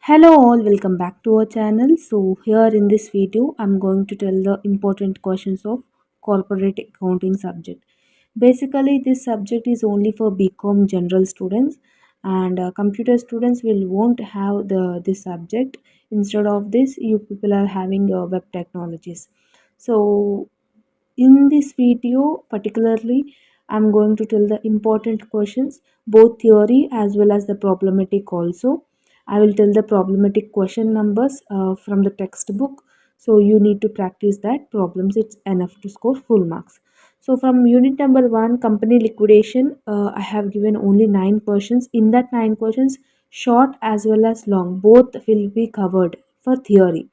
Hello all, welcome back to our channel. So here in this video, I'm going to tell the important questions of corporate accounting subject. Basically, this subject is only for BCom general students, and computer students will won't have this subject. Instead of this, you people are having web technologies. So in this video, particularly, I'm going to tell the important questions, both theory as well as the problematic also. I will tell the problematic question numbers from the textbook. So you need to practice that problems. It's enough to score full marks. So from unit number 1, company liquidation, I have given only 9 questions. In that 9 questions, short as well as long, both will be covered for theory.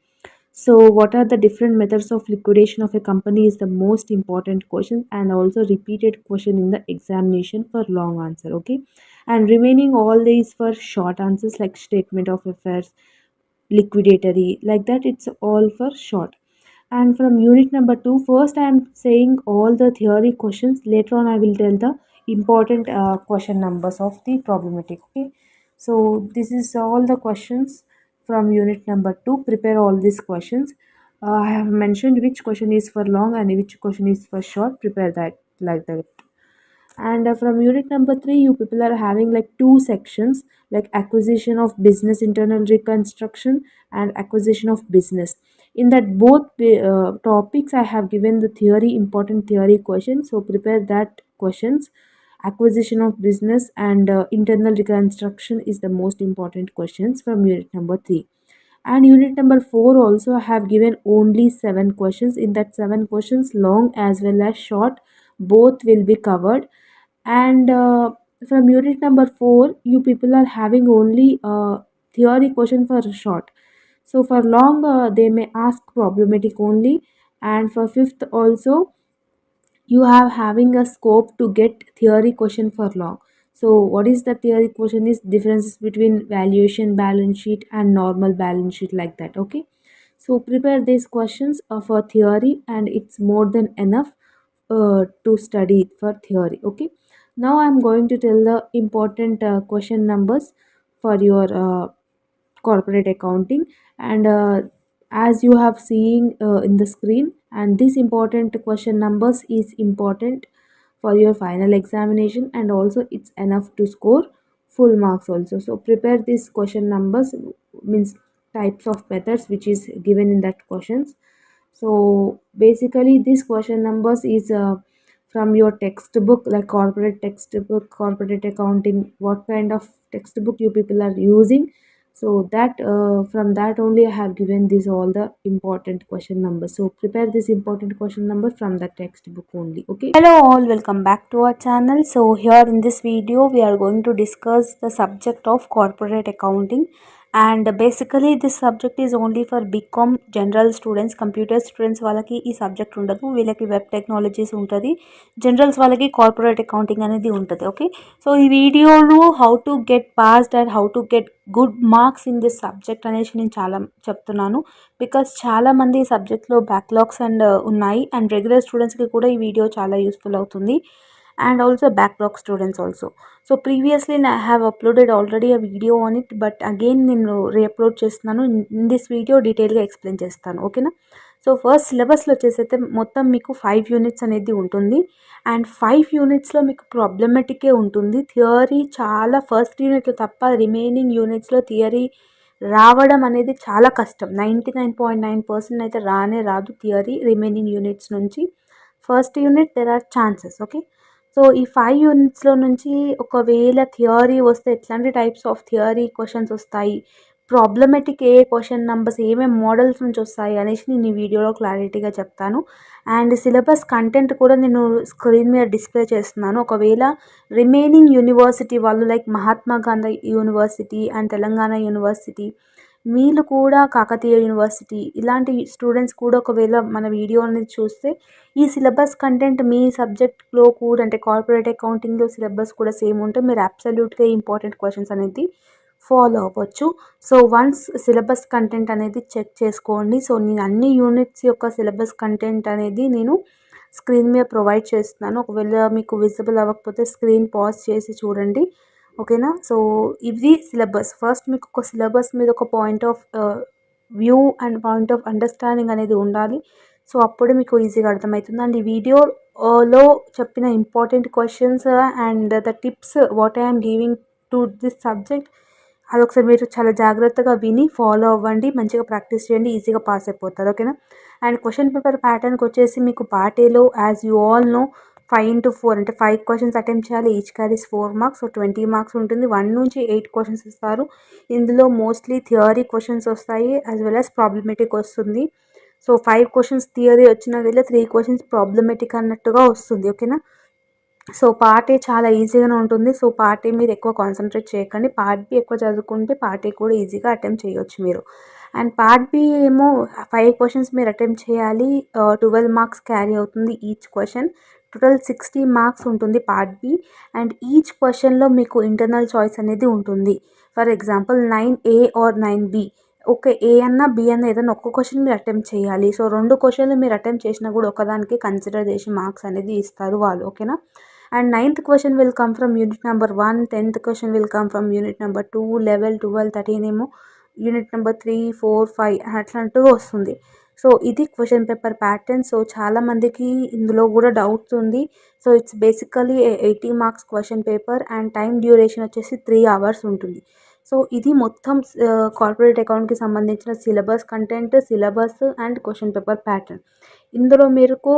So, what are the different methods of liquidation of a company is the most important question and also repeated question in the examination for long answer. Okay, and remaining all these for short answers like statement of affairs, liquidatory, like that. It's all for short. And from unit number 2, first I am saying all the theory questions. Later on, I will tell the important question numbers of the problematic. Okay, so this is all the questions from unit number 2. Prepare all these questions. I have mentioned which question is for long and which question is for short. Prepare that like that. And from unit number 3, you people are having like two sections like acquisition of business internal reconstruction and acquisition of business. In that both topics, I have given the theory, important theory questions. So prepare that questions. Acquisition of business and internal reconstruction is the most important questions from unit number 3. And unit number 4 also I have given only 7 questions. In that 7 questions, long as well as short, both will be covered. And from unit number 4, you people are having only theory question for short. So for long, they may ask problematic only. And for fifth also, you have having a scope to get theory question for long. So what is the theory question is differences between valuation balance sheet and normal balance sheet, like that. Okay, so prepare these questions for theory and it's more than enough to study for theory. Okay, now I'm going to tell the important question numbers for your corporate accounting. And as you have seen in the screen, and this important question numbers is important for your final examination and also it's enough to score full marks also. So prepare these question numbers, means types of methods which is given in that questions. So basically this question numbers is from your textbook, like corporate textbook, corporate accounting, what kind of textbook you people are using. So that from that only I have given this all the important question numbers. So prepare this important question number from the textbook only. Okay, hello all, welcome back to our channel. So here in this video we are going to discuss the subject of corporate accounting. And basically this subject is only for BCom general students. Computer students వాళ్ళకి ఈ subject ఉండదు, వీళ్ళకి web technologies ఉంటుంది. Generals వాళ్ళకి corporate accounting అనేది ఉంటుంది. Okay, so ఈ వీడియోలో how to get passed and how to get good marks in this subject అనేసి నేను చాలా చెప్తున్నాను. బికాస్ చాలామంది ఈ సబ్జెక్ట్లో బ్యాక్లాగ్స్ అండ్ ఉన్నాయి అండ్ రెగ్యులర్ స్టూడెంట్స్కి కూడా ఈ వీడియో చాలా యూస్ఫుల్ అవుతుంది. And also backlog students also. So previously I have uploaded already a video on it, but again నేను రీఅప్లోడ్ చేస్తున్నాను. ఇన్ దిస్ వీడియో డీటెయిల్గా ఎక్స్ప్లెయిన్ చేస్తాను. ఓకేనా, సో ఫస్ట్ సిలబస్లో వచ్చేసైతే మొత్తం మీకు 5 యూనిట్స్ అనేది ఉంటుంది. అండ్ 5 యూనిట్స్లో మీకు ప్రాబ్లమెటికే ఉంటుంది. థియరీ చాలా ఫస్ట్ యూనిట్లో తప్ప రిమైనింగ్ యూనిట్స్లో థియరీ రావడం అనేది చాలా కష్టం. 99.9% అయితే రానే రాదు థియరీ రిమైనింగ్ యూనిట్స్ నుంచి. First unit there are chances. Okay, so ఈ 5 యూనిట్స్లో నుంచి ఒకవేళ థియరీ వస్తే ఎట్లాంటి టైప్స్ ఆఫ్ థియరీ క్వశ్చన్స్ వస్తాయి, ప్రాబ్లమెటిక్ ఏ క్వశ్చన్ నెంబర్స్ ఏమేమి మోడల్స్ నుంచి వస్తాయి అనేసి నేను ఈ వీడియోలో క్లారిటీగా చెప్తాను. అండ్ సిలబస్ కంటెంట్ కూడా నేను స్క్రీన్ మీద డిస్ప్లే చేస్తున్నాను. ఒకవేళ రిమైనింగ్ యూనివర్సిటీ వాళ్ళు like Mahatma Gandhi university and Telangana university, వీళ్ళు కూడా కాకతీయ యూనివర్సిటీ, ఇలాంటి స్టూడెంట్స్ కూడా ఒకవేళ మన వీడియో అనేది చూస్తే ఈ సిలబస్ కంటెంట్ మీ సబ్జెక్ట్లో కూడా, అంటే కార్పొరేట్ అకౌంటింగ్లో సిలబస్ కూడా సేమ్ ఉంటే మీరు అబ్సల్యూట్గా ఇంపార్టెంట్ క్వశ్చన్స్ అనేది ఫాలో అవ్వచ్చు. సో వన్స్ సిలబస్ కంటెంట్ అనేది చెక్ చేసుకోండి. సో నేను అన్ని యూనిట్స్ యొక్క సిలబస్ కంటెంట్ అనేది నేను స్క్రీన్ మీద ప్రొవైడ్ చేస్తున్నాను. ఒకవేళ మీకు విజిబుల్ అవ్వకపోతే స్క్రీన్ పాజ్ చేసి చూడండి. ఓకేనా. సో ఇది సిలబస్. ఫస్ట్ మీకు ఒక సిలబస్ మీద ఒక point of view and point of understanding అనేది ఉండాలి. సో అప్పుడు మీకు ఈజీగా అర్థమవుతుంది. అండ్ ఈ వీడియోలో చెప్పిన important questions and the tips what I'm giving to this subject, అదొకసారి మీరు చాలా జాగ్రత్తగా విని ఫాలో అవ్వండి. మంచిగా ప్రాక్టీస్ చేయండి, ఈజీగా పాస్ అయిపోతారు. ఓకేనా. అండ్ క్వశ్చన్ పేపర్ ప్యాటర్న్కి వచ్చేసి మీకు పార్ట్ ఏలో as you all know 5 into 4 అంటే 5 క్వశ్చన్స్ అటెంప్ట్ చేయాలి. Each carries 4 marks. So 20 marks ఉంటుంది. 1 నుంచి 8 క్వశ్చన్స్ ఇస్తారు. ఇందులో మోస్ట్లీ థియరీ క్వశ్చన్స్ వస్తాయి యాజ్ వెల్ యాజ్ ప్రాబ్లమేటిక్ వస్తుంది. సో 5 క్వశ్చన్స్ థియరీ వచ్చిన వీళ్ళ 3 క్వశ్చన్స్ ప్రాబ్లమేటిక్ అన్నట్టుగా వస్తుంది. ఓకేనా. సో పార్ట్ ఏ చాలా ఈజీగానే ఉంటుంది. సో పార్ట్ ఏ మీరు ఎక్కువ కాన్సన్ట్రేట్ చేయకండి. పార్ట్ బి ఎక్కువ చదువుకుంటే పార్ట్ ఏ కూడా ఈజీగా అటెంప్ట్ చేయొచ్చు మీరు. అండ్ పార్ట్ బి ఏమో 5 క్వశ్చన్స్ మీరు అటెంప్ట్ చేయాలి. 12 మార్క్స్ క్యారీ అవుతుంది ఈచ్ క్వశ్చన్. టోటల్ 60 మార్క్స్ ఉంటుంది పార్ట్ బి. అండ్ ఈచ్ క్వశ్చన్లో మీకు ఇంటర్నల్ చాయిస్ అనేది ఉంటుంది. For example 9A or 9B. Okay, A అన్నా బి అన్నా ఏదైనా ఒక్క క్వశ్చన్ మీరు అటెంప్ట్ చేయాలి. సో 2 క్వశ్చన్లు మీరు అటెంప్ట్ చేసినా కూడా ఒకదానికి కన్సిడర్ చేసి మార్క్స్ అనేది ఇస్తారు వాళ్ళు. ఓకేనా. And 9th question will come from unit number 1, 10th question will come from unit number 2, 11, 12, 13 ఏమో యూనిట్ నెంబర్ 3, 4, 5 అట్లాంటిగా వస్తుంది. సో ఇది క్వశ్చన్ పేపర్ ప్యాటర్న్. సో చాలామందికి ఇందులో కూడా డౌట్స్ ఉంది. So it's basically 80 marks question paper and time duration వచ్చేసి 3 hours ఉంటుంది. So ఇది మొత్తం కార్పొరేట్ అకౌంట్కి సంబంధించిన syllabus content, syllabus and question paper pattern. ఇందులో మీకు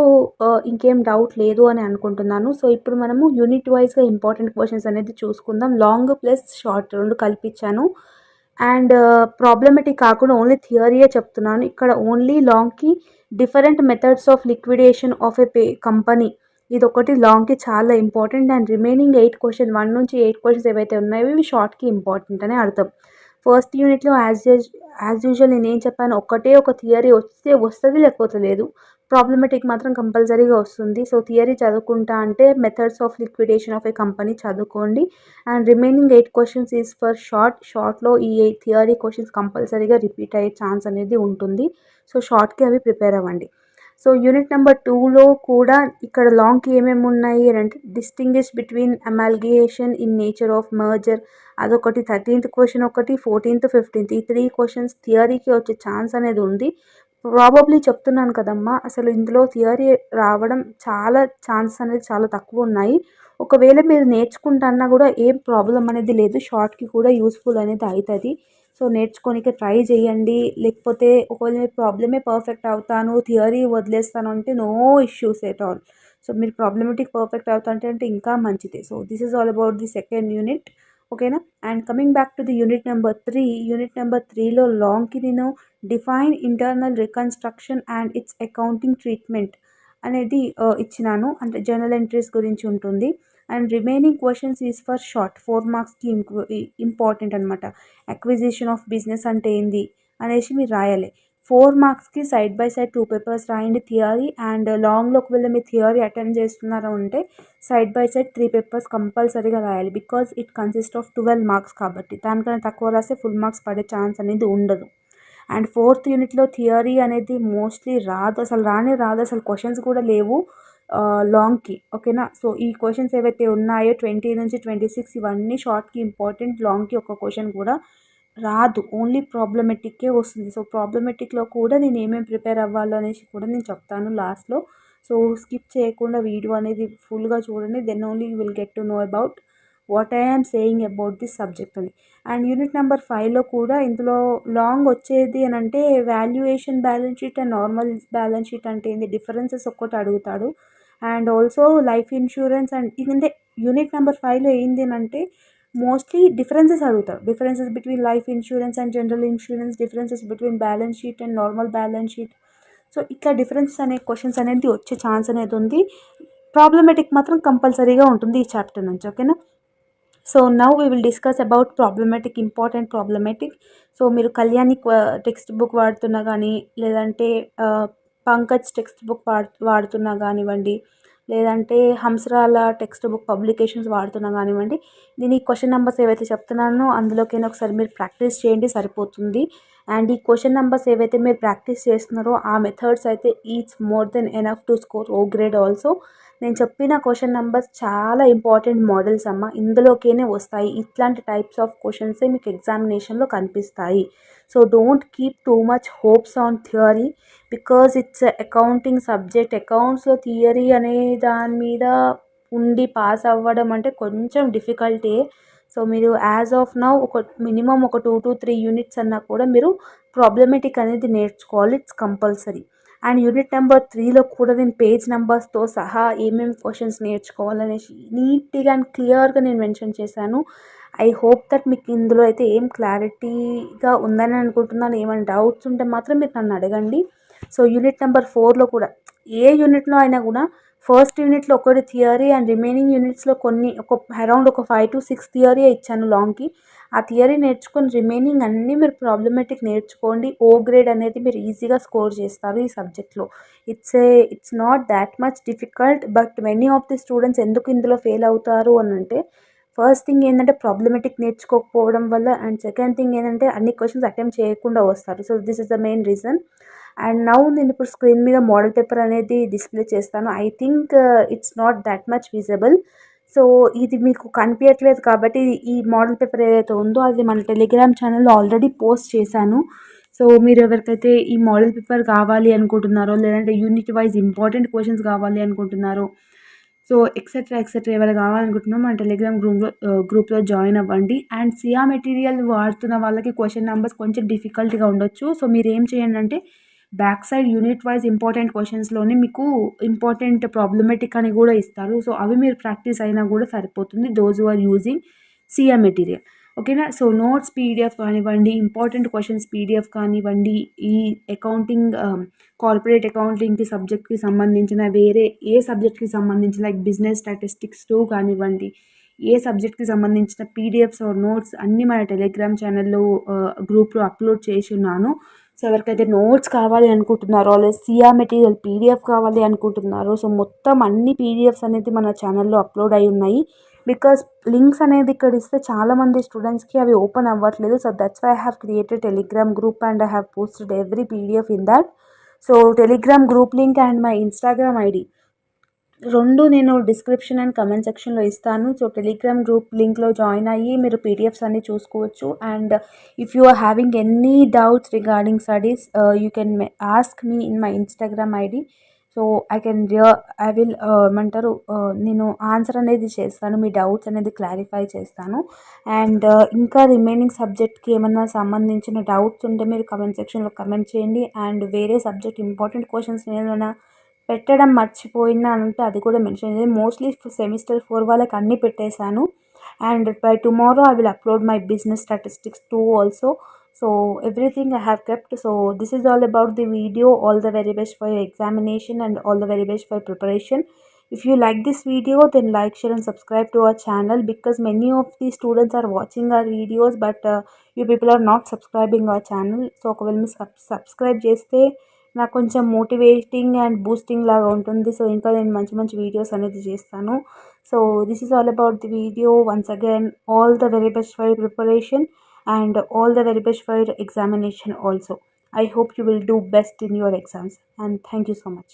ఇంకేం డౌట్ లేదు అని అనుకుంటున్నాను. సో ఇప్పుడు మనము యూనిట్ వైజ్గా ఇంపార్టెంట్ క్వశ్చన్స్ అనేది చూసుకుందాం. లాంగ్ ప్లస్ షార్ట్ 2 కల్పించాను. అండ్ ప్రాబ్లమేటిక్ కాకుండా ఓన్లీ థియరీయే చెప్తున్నాను. ఇక్కడ ఓన్లీ లాంగ్కి different methods of liquidation of a company, ఇదొకటి లాంగ్కి చాలా ఇంపార్టెంట్. అండ్ రిమైనింగ్ 8 క్వశ్చన్ 1 నుంచి 8 క్వశ్చన్స్ ఏవైతే ఉన్నాయో ఇవి షార్ట్కి ఇంపార్టెంట్ అని అర్థం. ఫస్ట్ యూనిట్లో యాజ్ యూజువల్ నేను ఏం చెప్పాను, ఒకటే ఒక థియరీ వస్తుంది లేకపోతే లేదు. ప్రాబ్లమేటిక్ మాత్రం కంపల్సరీగా వస్తుంది. సో థియరీ చదువుకుంటా అంటే methods of liquidation of a company చదువుకోండి. And remaining 8 questions is for షార్ట్లో ఈ 8 థియరీ క్వశ్చన్స్ కంపల్సరీగా రిపీట్ అయ్యే ఛాన్స్ అనేది ఉంటుంది. సో షార్ట్కి అవి ప్రిపేర్ అవ్వండి. సో యూనిట్ నెంబర్ 2లో కూడా ఇక్కడ లాంగ్కి ఏమేమి ఉన్నాయి అంటే distinguish between amalgamation in nature of merger అదొకటి, 13th క్వశ్చన్ ఒకటి, 14th 15th ఈ 3 క్వశ్చన్స్ థియరీకి వచ్చే ఛాన్స్ అనేది ఉంది. ప్రాబబ్లీ చెప్తున్నాను కదమ్మా, అసలు ఇందులో థియరీ రావడం చాలా ఛాన్సెస్ అనేది చాలా తక్కువ ఉన్నాయి. ఒకవేళ మీరు నేర్చుకుంటున్నా కూడా ఏం ప్రాబ్లం అనేది లేదు. షార్ట్కి కూడా యూస్ఫుల్ అనేది అవుతుంది. సో నేర్చుకోనికి ట్రై చేయండి. లేకపోతే ఒకవేళ మీరు ప్రాబ్లమే పర్ఫెక్ట్ అవుతాను, థియరీ వదిలేస్తాను అంటే no issues at all. So మీరు ప్రాబ్లమేటిక్ పర్ఫెక్ట్ అవుతాంటే అంటే ఇంకా మంచిదే. So this is all about the second unit. ఓకేనా. And coming back to the unit number 3. Unit number 3లో లాంగ్కి నేను define internal reconstruction and its accounting treatment అనేది ఇచ్చినాను. అంటే జర్నల్ ఎంట్రీస్ గురించి ఉంటుంది. And remaining questions is for short 4 మార్క్స్కి ఇంపార్టెంట్ అనమాట. అక్విజిషన్ ఆఫ్ బిజినెస్ అంటే ఏంది అనేసి మీరు రాయాలి. 4 మార్క్స్కి సైడ్ బై సైడ్ 2 పేపర్స్ రాయండి థియరీ. అండ్ లాంగ్లో ఒకవేళ మీరు థియరీ అటెండ్ చేస్తున్నారో అంటే సైడ్ బై సైడ్ 3 పేపర్స్ కంపల్సరీగా రాయాలి. Because it consist of 12 marks కాబట్టి దానికన్నా తక్కువ రాస్తే ఫుల్ మార్క్స్ పడే ఛాన్స్ అనేది ఉండదు. అండ్ 4th యూనిట్లో థియరీ అనేది మోస్ట్లీ రాదు, అసలు రాదు, అసలు క్వశ్చన్స్ కూడా లేవు లాంగ్కి. ఓకేనా. సో ఈ క్వశ్చన్స్ ఏవైతే ఉన్నాయో 20 నుంచి 26 ఇవన్నీ షార్ట్కి ఇంపార్టెంట్. లాంగ్కి ఒక క్వశ్చన్ కూడా రాదు, ఓన్లీ ప్రాబ్లమెటిక్కే వస్తుంది. సో ప్రాబ్లమెటిక్లో కూడా నేను ఏమేమి ప్రిపేర్ అవ్వాలో అనేసి కూడా నేను చెప్తాను లాస్ట్లో. సో స్కిప్ చేయకుండా వీడియో అనేది ఫుల్గా చూడండి. Then only you will get to know about what I am saying about this subject అని. అండ్ యూనిట్ నెంబర్ 5లో కూడా ఇందులో లాంగ్ వచ్చేది అని అంటే valuation balance sheet and normal balance sheet అంటే ఏంది డిఫరెన్సెస్ ఒక్కటి అడుగుతాడు. And also life insurance. And ఇది యూనిట్ నెంబర్ 5లో ఏంది అని అంటే మోస్ట్లీ డిఫరెన్సెస్ అడుగుతాడు. Differences between life insurance and general insurance, differences between balance sheet and normal balance sheet. So ఇట్లా డిఫరెన్సెస్ అనే క్వశ్చన్స్ అనేది వచ్చే ఛాన్స్ అనేది ఉంది. ప్రాబ్లమేటిక్ మాత్రం కంపల్సరీగా ఉంటుంది ఈ చాప్టర్ నుంచి. ఓకేనా. So now we will discuss about problematic, important problematic. So మీరు కళ్యాణి టెక్స్ట్ బుక్ వాడుతున్నా కానీ, లేదంటే పంకజ్ టెక్స్ట్ బుక్ వాడుతున్నా కానివ్వండి, లేదంటే హంసరాల టెక్స్ట్ బుక్ పబ్లికేషన్స్ వాడుతున్నా కానివ్వండి, దీని క్వశ్చన్ నెంబర్స్ ఏవైతే చెప్తున్నానో అందులోకైనా ఒకసారి మీరు ప్రాక్టీస్ చేయండి సరిపోతుంది. అండ్ ఈ క్వశ్చన్ నెంబర్స్ ఏవైతే మీరు ప్రాక్టీస్ చేస్తున్నారో ఆ మెథడ్స్ అయితే each more than enough to score oh grade also. నేను చెప్పిన క్వశ్చన్ నెంబర్స్ చాలా ఇంపార్టెంట్ మోడల్స్ అమ్మ, ఇందులోకేనే వస్తాయి. ఇట్లాంటి టైప్స్ ఆఫ్ క్వశ్చన్సే మీకు ఎగ్జామినేషన్లో కనిపిస్తాయి. So don't keep too much hopes on theory because it's accounting subject. అకౌంట్స్లో థియరీ అనే దాని మీద ఉండి పాస్ అవ్వడం అంటే కొంచెం డిఫికల్టే. సో మీరు యాజ్ ఆఫ్ నౌ ఒక మినిమం ఒక 2 to 3 యూనిట్స్ అన్నా కూడా మీరు ప్రాబ్లమేటిక్ అనేది నేర్చుకోవాలి. It's compulsory. And unit number 3లో కూడా నేను పేజ్ నెంబర్స్తో సహా ఏమేమి క్వశ్చన్స్ నేర్చుకోవాలనేసి నీట్గా అండ్ క్లియర్గా నేను మెన్షన్ చేశాను. ఐ హోప్ దట్ మీకు ఇందులో అయితే ఏం క్లారిటీగా ఉందని అనుకుంటున్నాను. ఏమైనా డౌట్స్ ఉంటే మాత్రం మీరు నన్ను అడగండి. సో యూనిట్ నెంబర్ 4లో కూడా ఏ యూనిట్లో అయినా కూడా ఫస్ట్ యూనిట్లో ఒకటి థియరీ అండ్ రిమైనింగ్ యూనిట్స్లో అరౌండ్ ఒక 5 to 6 థియరీ ఇచ్చాను లాంగ్కి. ఆ థియరీ నేర్చుకొని రిమైనింగ్ అన్నీ మీరు ప్రాబ్లమేటిక్ నేర్చుకోండి. ఓ గ్రేడ్ అనేది మీరు ఈజీగా స్కోర్ చేస్తారు ఈ సబ్జెక్ట్లో. It's not that much difficult. But many of the students ఎందుకు ఇందులో ఫెయిల్ అవుతారు అని అంటే, ఫస్ట్ థింగ్ ఏంటంటే ప్రాబ్లమేటిక్ నేర్చుకోకపోవడం వల్ల, అండ్ సెకండ్ థింగ్ ఏంటంటే అన్ని క్వశ్చన్స్ అటెంప్ట్ చేయకుండా వస్తారు. So this is the main reason. And now నేను ఇప్పుడు స్క్రీన్ మీద మోడల్ పేపర్ అనేది డిస్ప్లే చేస్తాను. I think it's not that much visible. So ఇది మీకు కనిపించట్లేదు కాబట్టి ఈ మోడల్ పేపర్ ఏదైతే ఉందో అది మన టెలిగ్రామ్ ఛానల్లో ఆల్రెడీ పోస్ట్ చేశాను. సో మీరు ఎవరికైతే ఈ మోడల్ పేపర్ కావాలి అనుకుంటున్నారో, లేదంటే యూనిట్ వైజ్ ఇంపార్టెంట్ క్వశ్చన్స్ కావాలి అనుకుంటున్నారో, సో ఎక్సెట్రా ఎవరు కావాలనుకుంటున్నారో మన టెలిగ్రామ్ గ్రూప్లో జాయిన్ అవ్వండి. అండ్ సియా మెటీరియల్ వాడుతున్న వాళ్ళకి క్వశ్చన్ నెంబర్స్ కొంచెం డిఫికల్ట్గా ఉండొచ్చు. సో మీరు ఏం చేయండి అంటే back side unit wise important క్వశ్చన్స్లోనే మీకు ఇంపార్టెంట్ ప్రాబ్లమేటిక్ అని కూడా ఇస్తారు. సో అవి మీరు ప్రాక్టీస్ అయినా కూడా సరిపోతుంది, those are using CA material. ఓకేనా. సో నోట్స్ పీడిఎఫ్ కానివ్వండి, ఇంపార్టెంట్ క్వశ్చన్స్ పీడిఎఫ్ కానివ్వండి, ఈ అకౌంటింగ్ కార్పొరేట్ అకౌంటింగ్కి సబ్జెక్ట్కి సంబంధించిన వేరే ఏ సబ్జెక్ట్కి సంబంధించిన లైక్ బిజినెస్ స్టాటిస్టిక్స్ 2 కానివ్వండి, ఏ సబ్జెక్ట్కి సంబంధించిన పీడిఎఫ్స్ ఆర్ నోట్స్ అన్నీ మన టెలిగ్రామ్ ఛానల్లో గ్రూప్లో అప్లోడ్ చేసి ఉన్నాను. సో ఎవరికైతే నోట్స్ కావాలి అనుకుంటున్నారో, లేదా సియా మెటీరియల్ పీడిఎఫ్ కావాలి అనుకుంటున్నారో, సో మొత్తం అన్ని పీడిఎఫ్స్ అనేది మన ఛానల్లో అప్లోడ్ అయి ఉన్నాయి. బికాస్ లింక్స్ అనేది ఇక్కడ ఇస్తే చాలామంది స్టూడెంట్స్కి అవి ఓపెన్ అవ్వట్లేదు. So that's why I have created Telegram group and I have posted every PDF in that. So Telegram group link and my Instagram ID రెండు నేను డిస్క్రిప్షన్ అండ్ కమెంట్ సెక్షన్లో ఇస్తాను. సో టెలిగ్రామ్ గ్రూప్ లింక్లో జాయిన్ అయ్యి మీరు పీడిఎఫ్స్ అన్ని చూసుకోవచ్చు. And if you are having any doubts regarding studies you can ask me in my Instagram ID. So I will ఏమంటారు, నేను ఆన్సర్ అనేది చేస్తాను, మీ డౌట్స్ అనేది క్లారిఫై చేస్తాను. అండ్ ఇంకా రిమైనింగ్ సబ్జెక్ట్కి ఏమన్నా సంబంధించిన డౌట్స్ ఉంటే మీరు కమెంట్ సెక్షన్లో కమెంట్ చేయండి. అండ్ వేరే సబ్జెక్ట్ ఇంపార్టెంట్ క్వశ్చన్స్ ఏమైనా పెట్టడం మర్చిపోయినా అంటే అది కూడా మెన్షన్ చేయండి. మోస్ట్లీ సెమిస్టర్ 4 వాళ్ళకి అన్నీ పెట్టేశాను. And by tomorrow I will upload my business statistics 2 also. So everything I have kept. So this is all about the video. All the very best for your examination and all the very best for your preparation. If you like this video, then like, share and subscribe to our channel, because many of the students are watching our videos but you people are not subscribing our channel. So ఒకవేళ మీరు subscribe చేస్తే నాకు కొంచెం motivating and boosting లాగా ఉంటుంది. So ఇంకా నేను మంచి మంచి వీడియోస్ అనేది చేస్తాను. So this is all about the video. Once again all the very best for your preparation and all the very best for your examination also. I hope you will do best in your exams, and thank you so much.